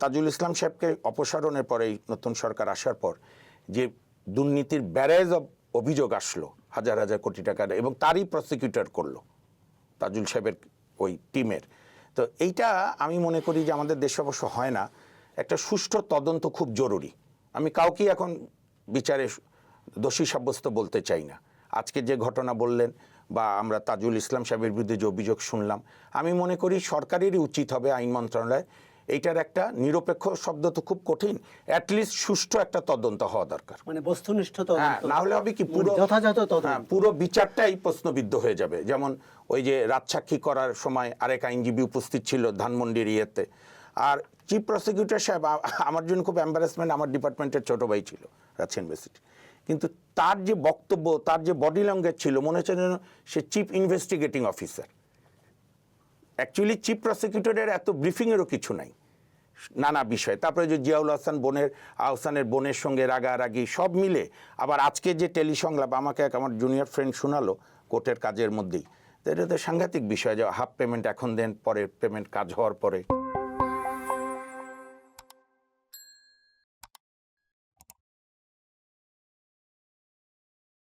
তাজুল ইসলাম সাহেবকে অপসারণের পরে নতুন সরকার আসার পর যে দুর্নীতির ব্যারেজ অভিযোগ আসলো হাজার হাজার কোটি টাকার, এবং তারই প্রসিকিউটর করলো তাজুল সাহেবের ওই টিমের। তো এইটা আমি মনে করি যে আমাদের দেশে অবশ্য হয় না, একটা সুষ্ঠু তদন্ত খুব জরুরি। আমি কাউকেই এখন বিচারে দোষী সাব্যস্ত বলতে চাই না। আজকে যে ঘটনা বললেন বা আমরা তাজুল ইসলাম সাহেবের বিরুদ্ধে যে অভিযোগ শুনলাম, আমি মনে করি সরকারেরই উচিত হবে, আইন মন্ত্রণালয়, এইটার একটা নিরপেক্ষ শব্দ তো খুব কঠিন, অ্যাটলিস্ট সুষ্ঠু একটা তদন্ত হওয়া দরকার, মানে বস্তুনিষ্ঠ তদন্ত। না হলে হবে কি পুরো যথাযথ তদন্ত, পুরো বিচারটাই প্রশ্নবিদ্ধ হয়ে যাবে। যেমন ওই যে রাজসাক্ষী করার সময় আরেক আইনজীবী উপস্থিত ছিল ধানমন্ডির ইয়েতে, আর চিফ প্রসিকিউটর সাহেব আমার জন্য খুব এম্বারাসমেন্ট, আমার ডিপার্টমেন্টের ছোট ভাই ছিল রাজশাহী ইউনিভার্সিটি, কিন্তু তার যে বক্তব্য, তার যে বডি ল্যাঙ্গুয়েজ ছিল, মনে হচ্ছে যেন সে chief investigating officer. Actually chief প্রসিকিউটরের এত ব্রিফিংয়েরও কিছু নাই নানা বিষয়। তারপরে যে জিয়াউল আহসানের বোনের সঙ্গে রাগারাগি সব মিলে, আবার আজকে যে টেলিসংলাপ আমাকে আমার জুনিয়র ফ্রেন্ড শোনালো কোর্টের কাজের মধ্যেই, তো এটা তো সাংঘাতিক বিষয় যে হাফ পেমেন্ট এখন দেন, পরে পেমেন্ট কাজ হওয়ার পরে।